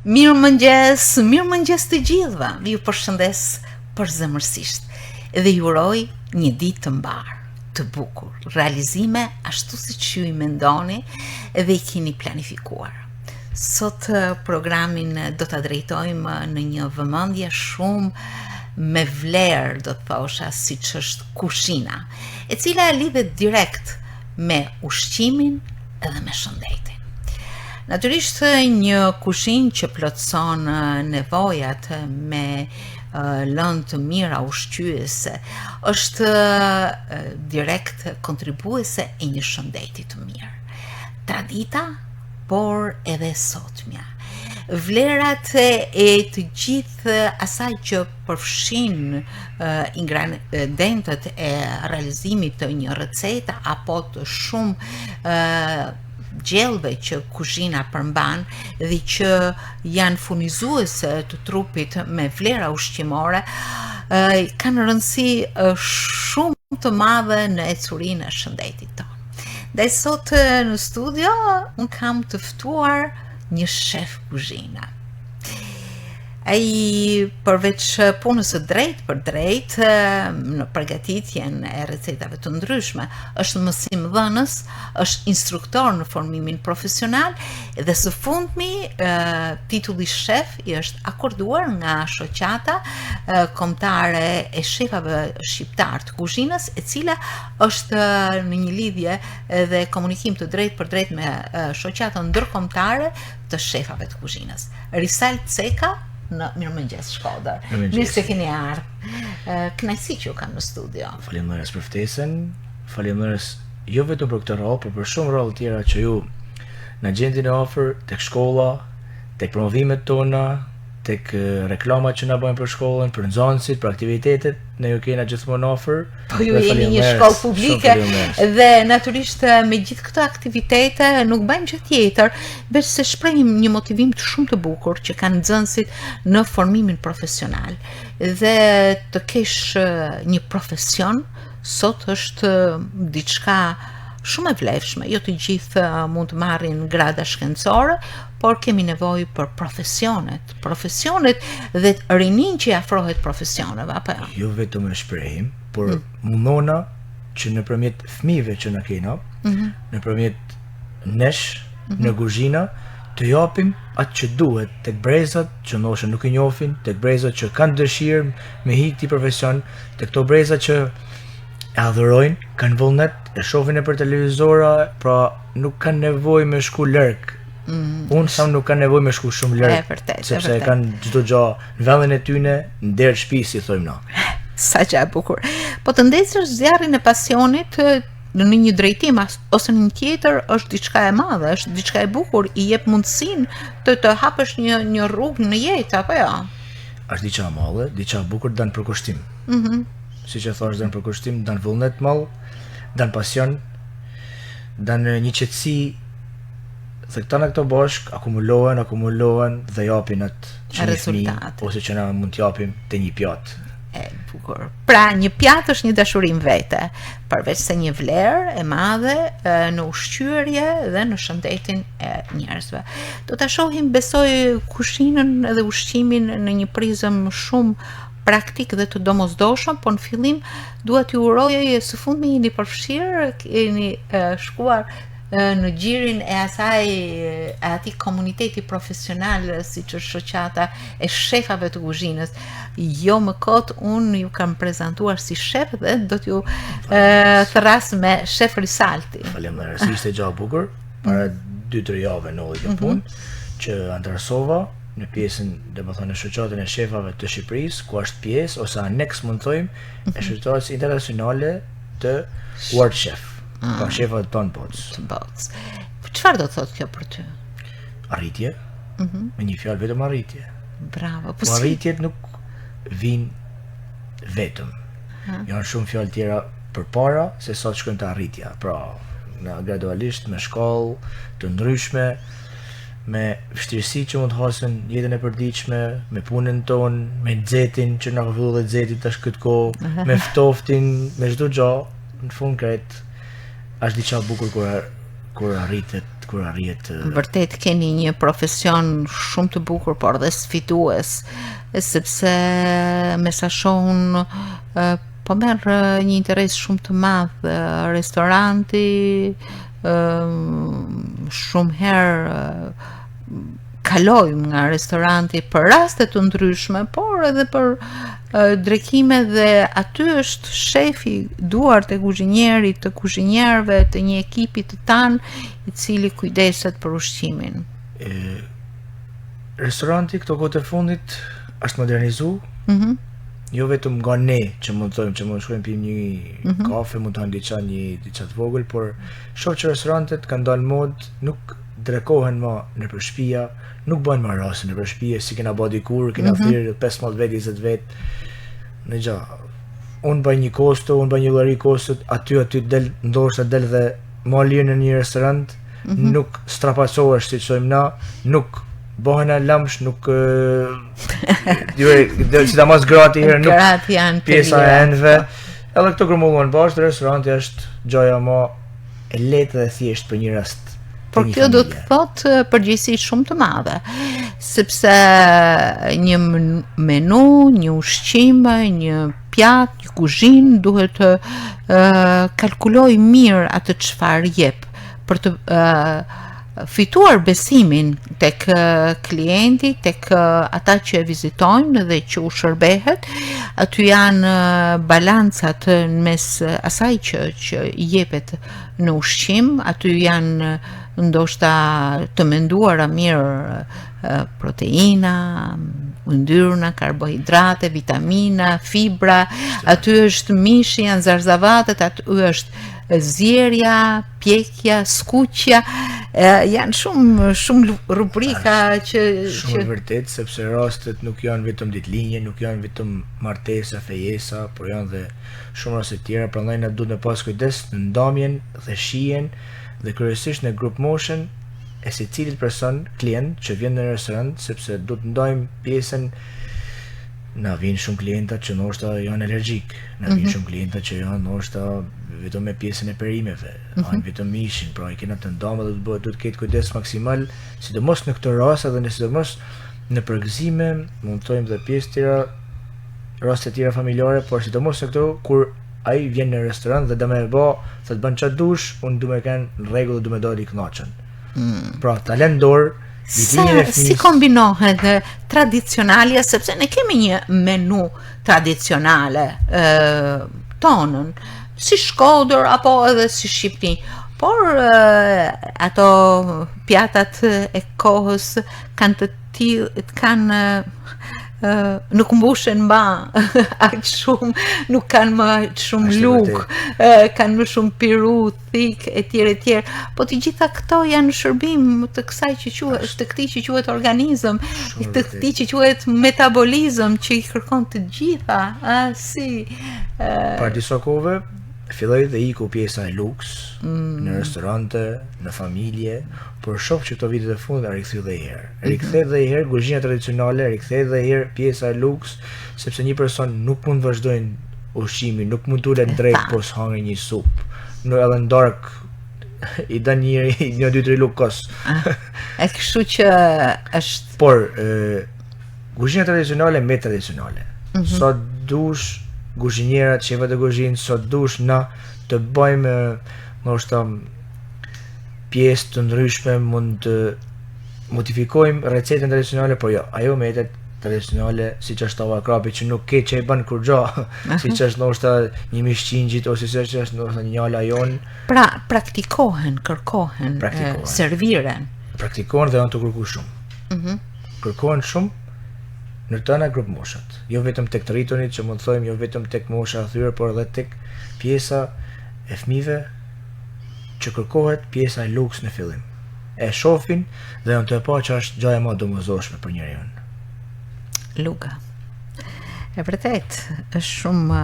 Mirëmëngjes të gjithëve. Ju përshëndes përzemërsisht dhe ju uroj një ditë të mbarë, të bukur, realizime ashtu siç ju i mendoni dhe i keni planifikuar. Sot programin do ta drejtojmë në një vëmendje shumë me vlerë, do të thosha, siç është kushina, e cila lidhet direkt me ushqimin edhe me shëndetin. Natyrisht një kushinë që plotëson nevojat me lëndë të mira ushqyese është direkt kontribuese e një shëndeti të mirë. Tradita, por edhe sotmja. Vlerat e të gjithë asaj që përfshin ingredient e realizimit të një recete apo të shumë gjellëve që kuzhina përmban dhe që janë furnizuese të trupit me vlera ushqimore, kanë rëndësi shumë të madhe në ecurinë e shëndetit tonë. Dhe sot në studio unë kam të ftuar një shef kuzhina. Ai përveç punës së drejt për drejt në përgatitjen e recetave të ndryshme, është mësimdhënës, është instruktor në formimin profesional dhe së fundmi titulli shef i është akorduar nga shoqata kombëtare e shefave shqiptar të kuzhinës, e cila është në një lidhje dhe komunikim të drejt për drejt me shoqatën ndërkombëtare të shefave të kuzhinës. Risal Ceka në Mirëmëngjes Shkodër. Mirë se keni ardhur. Kënaqësi që ju kam në studio. Faleminderit për ftesën. Faleminderit jo vetëm për këtë rol, por për shumë rol tjera që ju na gjendin e afër tek shkolla, tek promovimet tona, tek reklamat që na bëjnë për shkollën, për nxënësit, për aktivitetet, ne ju kena gjithmonë afër. Po ju jeni një shkollë publike dhe natyrisht me gjithë këto aktivitete nuk bëjmë gjë tjetër, veç se shprehim një motivim të shumë të bukur që kanë nxënësit në formimin profesional. Dhe të kesh një profesion sot është diçka shumë e vlefshme. Jo të gjithë mund të marrin grada shkencore, por kemi nevojë për profesionet dhe rinin që i afrohet profesioneve, apo jo? Jo vetëm e shprehim, por mundona që nëpërmjet fëmijëve që na kena, nëpërmjet nesh në kuzhina, të japim atë që duhet tek brezat që ndoshta nuk e njohin, tek brezat që kanë dëshirë me hik këtij profesion, tek këto brezat që e adhurojnë, kanë vullnet, e shohin nëpër televizora, pra nuk kanë nevojë me shku larg. Unë sa nuk kanë nevojë me shku shumë larg, sepse kanë çdo gjë në vendin e tyre, në derë shtëpi, si thojmë na. Sa që e bukur. Po të ndezësh zjarrin e pasionit në një drejtim ose në një tjetër është diçka e madhe, është diçka e bukur, i jep mundësinë të hapësh një rrugë në jetë, apo jo? Është diçka e madhe, diçka e bukur, dan për kushtim. Siç e thash, dan për kushtim, dan vullnet mall, dan pasion, dan një qetësi. Dhe këta në këto bashk akumulohen dhe japin atë që një fëmijë ose që na mund t'japim te një pjatë. E bukur. Pra një pjatë është një dashuri vete, përveç se një vlerë e madhe në ushqyerje dhe në shëndetin e njerëzve. Do ta shohim, besoj, kushinën dhe ushqimin në një prizëm shumë praktik dhe të domosdoshëm, po në fillim dua t'ju uroj së fundmi jeni përfshirë, jeni shkuar në gjirin e atij komuniteti profesional siç është shoqata e shefave të kuzhinës. Jo më kot unë ju kam prezantuar si shef dhe do t'ju thras me shef Risalti. Faleminderit, ishte gjë e bukur. Para 2-3 javë nolli kjo punë që antarësova në pjesën, domethënë, në shoqatën e shefave të Shqipërisë, ku është pjesë ose aneks, mund të thojmë, e shoqatës internacionale të World Chef. Pa shefat tonë botës. Çfarë do të thotë kjo për ty? Arritje, me një fjalë vetëm arritje. Bravo. Po arritjet nuk vinë vetëm. Janë shumë fjalë tjera përpara se sa të shkojmë te arritja. Pra, gradualisht me shkollë të ndryshme, me vështirësi që mund të hasin jetën e përditshme, me punën tonë, me nxetin që na ka filluar nxeti tash këtë kohë, me ftoftin, me çdo gjë, në fund krejt. Është diçka bukur kur arritet kur arrihet. Vërtet keni një profesion shumë të bukur, por dhe sfidues, sepse me sa shohun po merr një interes shumë të madh restoranti, shumë herë kalojmë nga restoranti për raste të ndryshme, por edhe për drekime, dhe aty është shefi duart e kuzhinjerit, të kuzhinjerëve, të një ekipi të tanë i cili kujdeset për ushqimin. Restoranti këto kohë të fundit është modernizu, jo vetëm nga ne që mund të thojmë që mund shkojmë pim një kafe, mund të hanë diçka të vogël, por shoh që restorantet kanë dalë mod, nuk drekohen më nëpër shtëpia, nuk bëhen më raste nëpër shtëpi, si kena bë dikur, kena thirrë 15 vet, 20 vet. Në gjë. Unë bëj një kosto, unë bëj një llogari kostot, aty del, ndoshta del dhe më lirë në një restorant, nuk strapacohesh siç thojmë na, nuk bëhen lamsh, nuk sidomos gratë herë nuk gratë janë pjesa e enve. Edhe këto grumullohen bashkë, restoranti është gjoja më e lehtë dhe thjesht për një rast. Por kjo do të thotë përgjegjësi shumë të madhe, sepse një menu, një ushqim, një pjat, një kuzhinë duhet të kalkuloj mirë atë çfarë jep për të fituar besimin tek klienti, tek ata që e vizitojnë dhe që u shërbehet. Aty janë balancat në mes asaj që jepet në ushqim, aty janë ndoshta të menduara mirë proteina, yndyrna, karbohidrate, vitamina, fibra, aty është mishi, janë zarzavatet, aty është zjerja, pjekja, skuqja, janë shumë rubrika që shumë vërtet, sepse rastet nuk janë vetëm ditëlinje, nuk janë vetëm martesa, fejesa, por janë dhe shumë raste tjera, prandaj na duhet të pas kujdes në ndamjen dhe shijen dhe kryesisht në group motion e secilit person, klient që vjen në restorant, sepse do të ndajmë pjesën. Na vijnë shumë klienta që ndoshta janë alergjik, na vijnë shumë klienta që janë ndoshta vetëm me pjesën e perimeve, hanë vetëm mishin, pra i kena të ndamë dhe duhet të ketë kujdes maksimal, sidomos në këtë rast edhe sidomos në përgëzime, mund të thojmë dhe pjesë tjera, raste tjera familjare, por sidomos në këto kur ai vjen në restorant dhe do më bë, sa të bën çat dush, unë do më kanë në rregull dhe do më dali kënaqën. Pra, talent dorë. Si kombinohet tradicionalja, sepse ne kemi një menu tradicionale tonën, si Shkodër apo edhe si Shqipni, por ato pjatat e kohës kanë nuk mbushen më aq shumë, nuk kanë më shumë luk, kanë më shumë piru, thik, etj. Po të gjitha këto janë shërbim të kësaj që quhet, të këtij që quhet organizëm, të këtij që quhet metabolizëm, që i kërkon të gjitha, Para disa kohëve filloi dhe iku pjesa e luks në restorante, në familje, por shoh që këto vitet e fundit rikthye dhe herë. Rikthye dhe herë kuzhina tradicionale, rikthye dhe herë pjesa e luks, sepse një person nuk mund të vazhdojnë ushqimin, nuk mund të ulet drejt pos hangë një supë. Në edhe në darkë i dën një 2-3 luk kos. E kështu që është. Por kuzhina tradicionale me tradicionale. Sa dush kuzhinjerat, shefat e kuzhinë, sot dush na të bëjmë ndoshta pjesë të ndryshme, mund të modifikojmë recetën tradicionale, por jo, ajo mbetet tradicionale, siç është tava krapi që nuk ke që e bën kur gjo, siç është ndoshta një mishqingjit ose siç është ndoshta një njala jon. Pra praktikohen, kërkohen, serviren. Praktikohen dhe janë të kërkuar shumë. Kërkohen shumë në tëna grup moshat, jo vetëm tek të rritunit që mund të thojmë, jo vetëm tek mosha e thyre, por edhe tek pjesa e fëmijëve që kërkohet pjesa e luks në fillim. E shohin dhe janë të pa që është gjaja më domosdoshme për njeriu. Luka. E vërtet, është shumë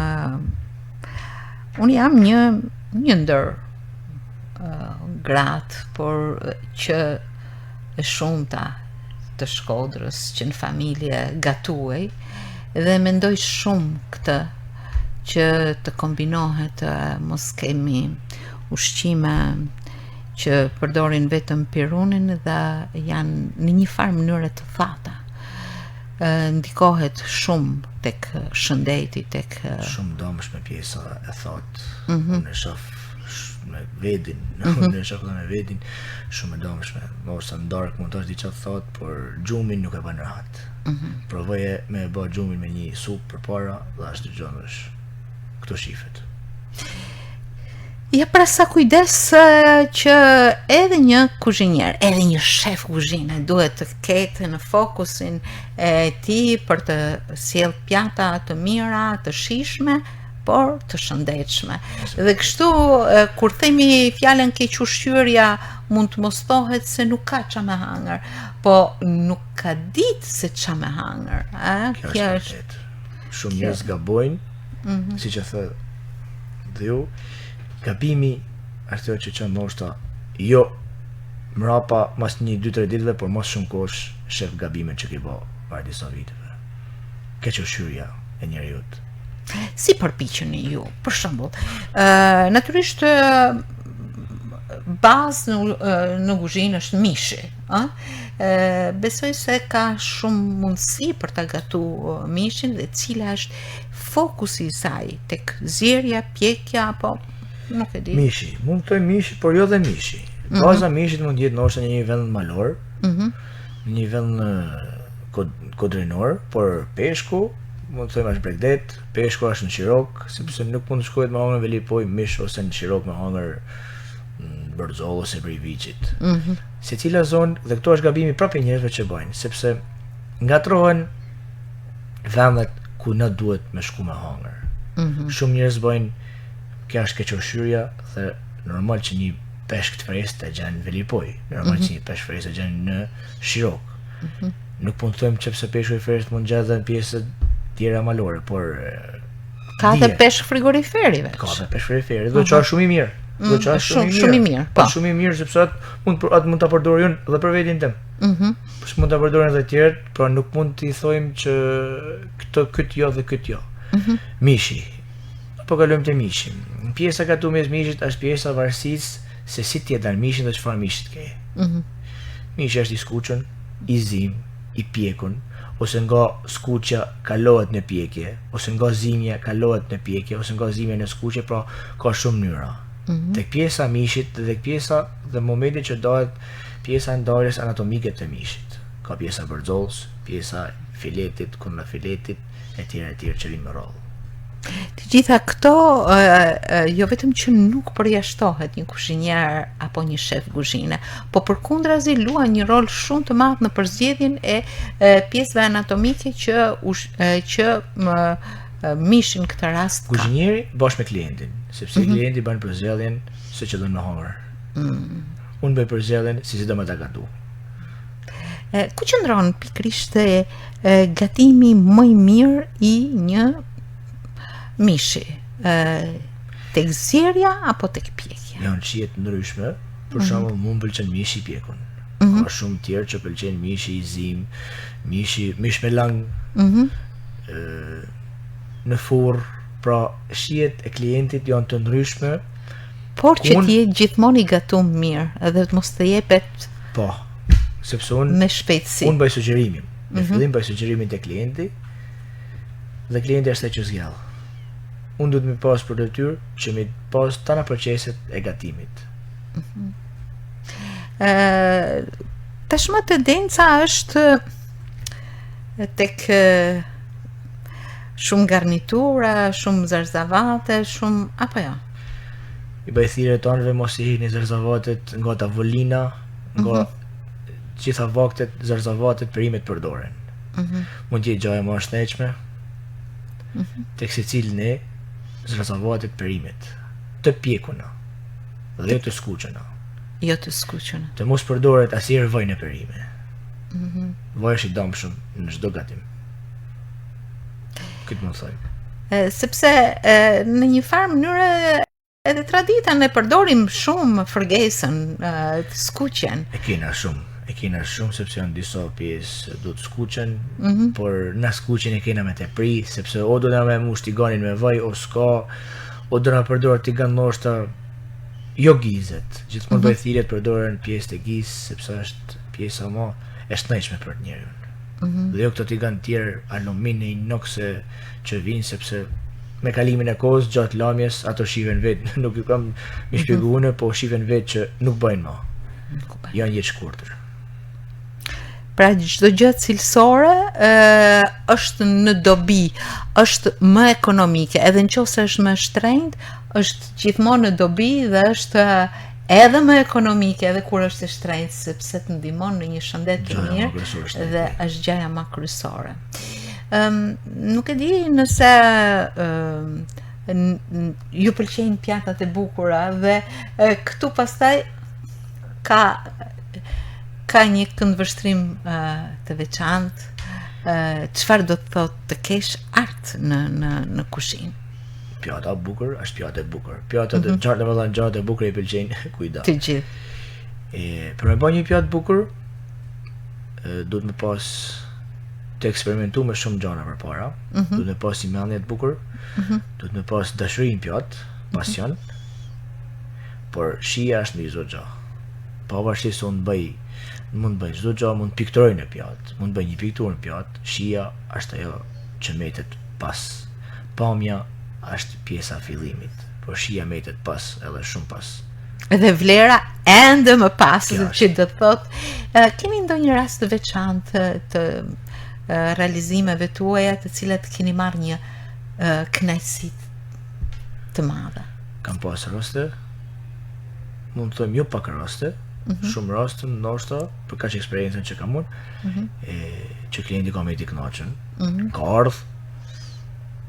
unë jam një ndër gratë, por që e shumta të Shkodrës që në familje gatuej, dhe mendoj shumë këtë që të kombinohet, mos kemi ushqime që përdorin vetëm pirunin dhe janë në një farë mënyre të thata. Ndikohet shumë tek shëndeti, tek Shumë dëmshme pjesa e thatë. Unë e shoh me vedin, unë e shoh dhe me vedin, shumë e dëmshme. Ose në darkë mund të është diçka thatë, por gjumin nuk e bën rahat. Provoje me e bë gjumin me një supë përpara dhe ashtu dëgjosh këto shifet. Ja pra sa kujdes që edhe një kuzhinier, edhe një shef kuzhine duhet të ketë në fokusin e tij për të sjell pjata të mira, të shijshme, por të shëndetshme. Dhe kështu kur themi fjalën keq ushqyerja mund të mos thohet se nuk ka ç'a me hangër, po nuk ka ditë se ç'a me hangër, Kjo është vërtet. Shumë njerëz gabojnë, siç e thë dhe ju, gabimi është ajo që çon ndoshta jo mrapa mas 1-2-3 ditëve, por mos shumë kohësh shef gabimet që ke bë para disa viteve. Keq ushqyerja e njerëzit. Si përpiqeni ju, për shembull, natyrisht bazë në kuzhinë është mishi, besoj se ka shumë mundësi për ta gatuar mishin dhe cila është fokusi i saj tek zjerja, pjekja apo nuk e di. Mishi, mund të thoj mishi, por jo dhe mishi. Baza mishit mund të jetë ndoshta në një vend malor, në një vend kodrinor, por peshku mund të thojmë është bregdet, peshku është në Shirok, sepse nuk mund të shkohet me hangër velipoj mish ose në Shirok me hangër Bërzoll ose Briviçit. Secila zonë, dhe këto është gabimi prapë i njerëzve që bëjnë, sepse ngatrohen vendet ku në duhet me shku me hangër. Shumë njerëz bëjnë, kjo është keq ushqyerja dhe normal që një peshk të freskët e gjen velipoj, normal që një peshk freskët e gjen në Shirok. Nuk mund të thojmë që pse peshku i freskët mund gjetë dhe në pjesët tjera malore, por ka dhe peshk frigoriferi veç. Ka dhe peshk frigoriferi, do që është shumë i mirë. Do që është shumë i mirë. Po shumë i mirë sepse atë mund ta përdoroj unë edhe për veten tim. Mund ta përdorin edhe të tjerët, pra nuk mund t'i thojmë që këtë jo dhe këtë jo. Mishi. Po kalojmë te mishi. Pjesa gatu mes mishit është pjesa varësisë se si ti e dal mishin dhe çfarë mishit ke. Mishi është i skuqën, i zim, i pjekun, ose nga skuqja kalohet në pjekje, ose nga zimja kalohet në pjekje, ose nga zimja në skuqje, pra ka shumë mënyra. Tek pjesa mishit dhe tek pjesa dhe momenti që dohet pjesa e ndarjes anatomike të mishit. Ka pjesa bërzollës, pjesa filetit, kundra filetit, etj që vinë me radhë. Të gjitha këto jo vetëm që nuk përjashtohet një kuzhinier apo një shef kuzhine, po përkundrazi luan një rol shumë të madh në përzgjedhjen e pjesëve anatomike që mishin këtë rast. Kuzhinieri bashkë me klientin, sepse klienti bën përzgjedhjen se që do në hangër. Unë bëj përzgjedhjen si do më ta gatu. Ku qëndron pikërisht gatimi më i mirë i një mishi, tek zjerja apo tek pjekja? Janë shihet ndryshme, për shembull mua m'pëlqen mishi i pjekur. Ka shumë tjerë që pëlqen mishi i zim, mish me lang, në furr, pra shihet e klientit janë të ndryshme. Por që ti je gjithmonë i gatum mirë, edhe të mos të jepet po, sepse unë me shpejtësi. Unë bëj sugjerimin. Në fillim bëj sugjerimin te klienti dhe klienti është ai që zgjidh. Unë duhet mi pas për detyrë që mi pas tana proceset e gatimit. Tashmë tendenca është tek shumë garnitura, shumë zarzavate, shumë apo jo? I bëj thirrje tonëve mos i hini zarzavatet nga tavolina, nga gjitha vaktet, zarzavatet, perimet përdoren. Mund t'jetë gjaja më e shnetshme, tek secilin e zarzavatet, perimet të pjekuna dhe jo të skuqena. Jo të skuqena. Të mos përdoret asnjëherë vaj në perime. Vaj është i dëmshëm në çdo gatim. Këtë mund thojmë. Sepse në një farë mënyrë edhe traditën e përdorim shumë fërgesën, të skuqen. E kena shumë sepse janë disa pjesë do të skuqen, por na skuqen e kena me tepri, sepse o do na me mush tiganin me vaj, o s'ka, o do na përdor tigan ndoshta jo gizet. Gjithmonë bëj thirrjet përdoren pjesë të gizë sepse është pjesa më e shnajshme për njeriu. Dhe jo këto tigan tjerë alumini, inoxe që vinë sepse me kalimin e kohës gjatë lamjes ato shiven vetë, nuk ju kam mi shpjegu unë, po shiven vetë që nuk bëjnë më. Janë jetë shkurtër. Pra çdo gjë cilësore është në dobi, është më ekonomike, edhe nëse është më shtrenjtë, është gjithmonë në dobi dhe është edhe më ekonomike edhe kur është e shtrenjtë, sepse të ndihmon në një shëndet të mirë dhe është gjëja më kryesore. Nuk e di nëse ju pëlqejnë pjatat e bukura dhe këtu pastaj ka një këndvështrim të veçantë, çfarë do të thotë të kesh art në kuzhinë. Pjata e bukur është pjatë e bukur. Pjatat e gjatë, domethënë gjatë e bukur i pëlqejnë kujda. Të gjithë. Për me bërë një pjatë bukur, duhet me pas të eksperimentu me shumë gjana përpara, duhet me pas një mendje të bukur, duhet me pas dashuri në pjatë, pasion, por shija është mbi çdo gjë. Pavarësisht se unë mund të bëj çdo gjë, mund të pikturoj në pjatë, mund të bëj një pikturë në pjatë, shija është ajo që mbetet pas. Pamja është pjesa e fillimit, por shija mbetet pas, edhe shumë pas. Edhe vlera ende më pas, që do të thotë, keni ndonjë rast të veçantë të realizimeve tuaja të cilat keni marrë një kënaqësi të madhe? Kam pas raste, mund të them jo pak raste, shumë raste ndoshta për kaq eksperiencën që kam unë, që klienti ka me i kënaqur, ka ardhur,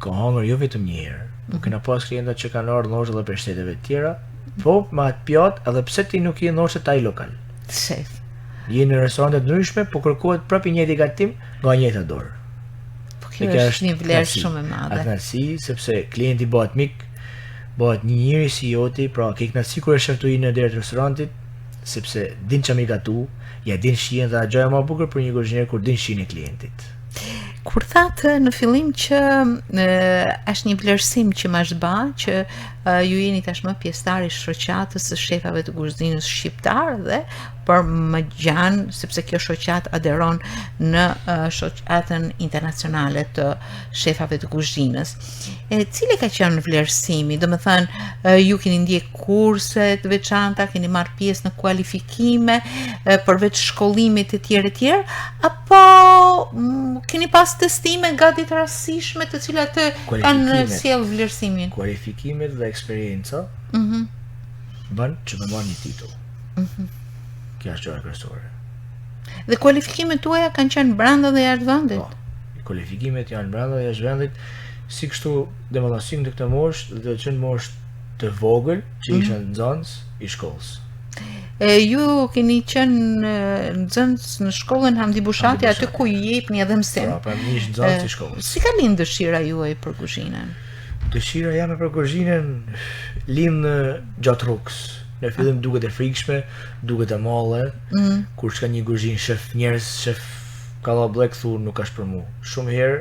ka hangër jo vetëm një herë, po kena pas klienta që kanë ardhur ndoshta edhe për shteteve të tjera, po me atë pjatë, edhe pse ti nuk je ndoshta taj lokal. Shef. Je në restorante të ndryshme, po kërkohet prapë një gatim nga njëjta dorë. Po kjo është një vlerë shumë e madhe. Kënaqësi, sepse klienti bëhet mik, bëhet një njeri si joti, pra ke kënaqësi kur e shef tu në derë të restorantit, sepse din çam i gatu, ja din shijen dhe gjëja më e bukur për një kuzhinier kur din shijen e klientit. Kur thatë në fillim që është një vlerësim që më është bë, që ju jeni tashmë pjesëtar i shoqatës së shefave të kuzhinës shqiptar dhe por më gjanë, sepse kjo shoqat aderon në shoqatën internacionale të shefave të kuzhinës. Cili ka qenë vlerësimi? Do të thënë, ju keni ndjek kurse të veçanta, keni marrë pjesë në kualifikime, përveç shkollimit të tjerë, apo keni pas testime gati të rastishme të cilat kanë sjell vlerësimin? Kualifikimet dhe eksperjenca bën që të marrë një titull. Kjo është gjëra kryesore. Dhe kualifikimet tuaja kanë qenë brenda dhe jashtë vendit? Po, kualifikimet janë brenda dhe jashtë vendit, si kështu, domethënë si në këtë moshë, dhe të qenë moshë të vogël që isha nxënës i shkollës. Ju keni qenë nxënës në shkollën Hamdi Bushati, aty ku ju jepni edhe mësim. Po, pra ish nxënës i shkollës. Si ka lind dëshira juaj për kuzhinën? Dëshira jame për kuzhinën lind gjatë rrugës. Në fillim duket e frikshme, duket e malle, kur shka një kuzhinë shef njerëz, shef kallabllek, thu nuk është për mu. Shumë herë,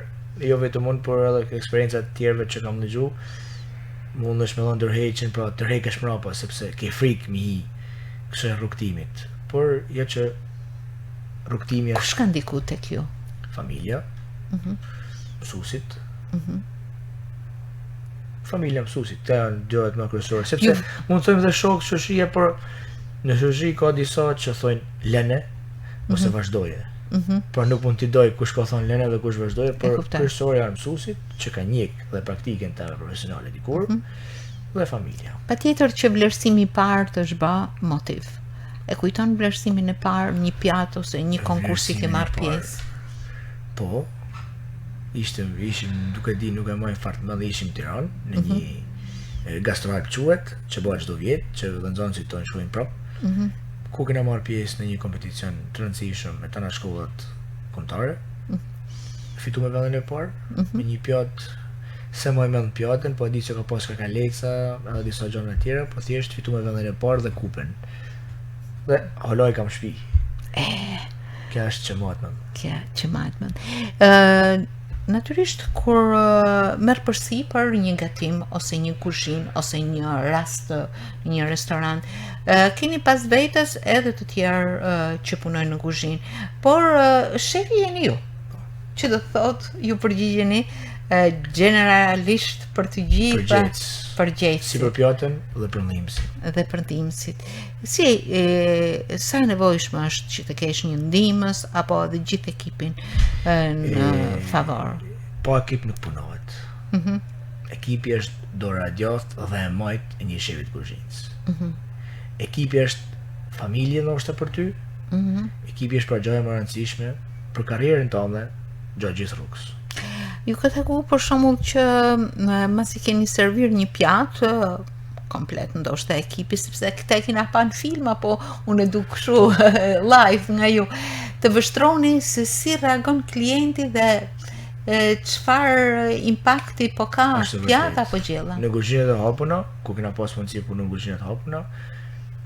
jo vetëm unë, por edhe eksperiencat të tjerëve që kam dëgju, mund është me dhënë ndërheqjen, pra tërheqesh mrapa, sepse ke frikë mi hi kësaj rrugtimit. Por ja që rrugtimi është. Kush ka ndiku tek ju? Familja, mësuesit. Familja mësuesit, të janë gjërat më kryesore, sepse mund të thojmë dhe shok, shoqëria, por në shoqëri ka disa që thojnë lene ose vazhdoje. Por nuk mund t'i doj kush ka thonë lene dhe kush vazhdoje, por kryesore janë mësuesit që kanë njek dhe praktikën të profesionale dikur, dhe familja. Patjetër që vlerësimi i parë të është bë motiv. E kujton vlerësimin e parë, një pjatë ose një konkursi ke marrë pjesë? Po. Ishim duke di nuk e moj fart më dhe ishim Tiranë, në një gastroalp quhet, që bëhet çdo vjet, që dhe nxënësit tonë shkojnë prapë, ku kena marrë pjesë në një kompeticion të rëndësishëm me tana shkollat kombëtare. Fituam vendin e parë me një pjatë, se më e mend pjatën, po e di që ka pas kakaleca, edhe disa gjëra të tjera, po thjesht fituam vendin e parë dhe kupen. Dhe holoj kam shtëpi. Kjo është që matmën. Kjo që matmën. Natyrisht kur merr përsipër një gatim ose një kuzhinë ose një rast në një restorant, keni pas vetes edhe të tjerë që punojnë në kuzhinë, por shefi jeni ju. Që do thot ju përgjigjeni generalisht për të gjitha përgjegjësit. Si për pjatën dhe për ndihmësin. Dhe për ndihmësit. Si sa e nevojshme është që të kesh një ndihmës apo edhe gjithë ekipin në favor? Po ekip nuk punohet. Ekipi është dora e djathtë dhe e majt e një shefit kuzhinës. Ekipi është familje ndoshta për ty. Ekipi është pra gjë e rëndësishme për karrierën tënde gjatë gjithë rrugës. Ju ka taku për shembull që masi keni servir një pjatë komplet ndoshta ekipi, sepse këta kena pa në film apo unë e du kështu live nga ju, të vështroni se si reagon klienti dhe çfarë impakti po ka pjata apo gjella. Në kuzhinat e hapuna, ku kena pas mundësi punë në kuzhinat e hapuna,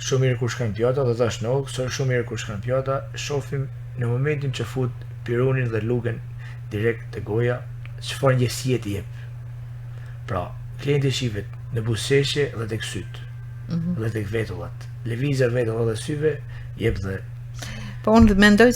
shumë mirë kur shkojnë pjata dhe tash no, shumë mirë kur shkojnë pjata, shohim në momentin që fut pirunin dhe luken direkt te goja, çfarë ndjesie ti jep. Pra, klienti shihet në buzëqeshje dhe tek syt. Dhe tek vetullat. Lëvizja vetullat dhe syve jep dhe. Po unë mendoj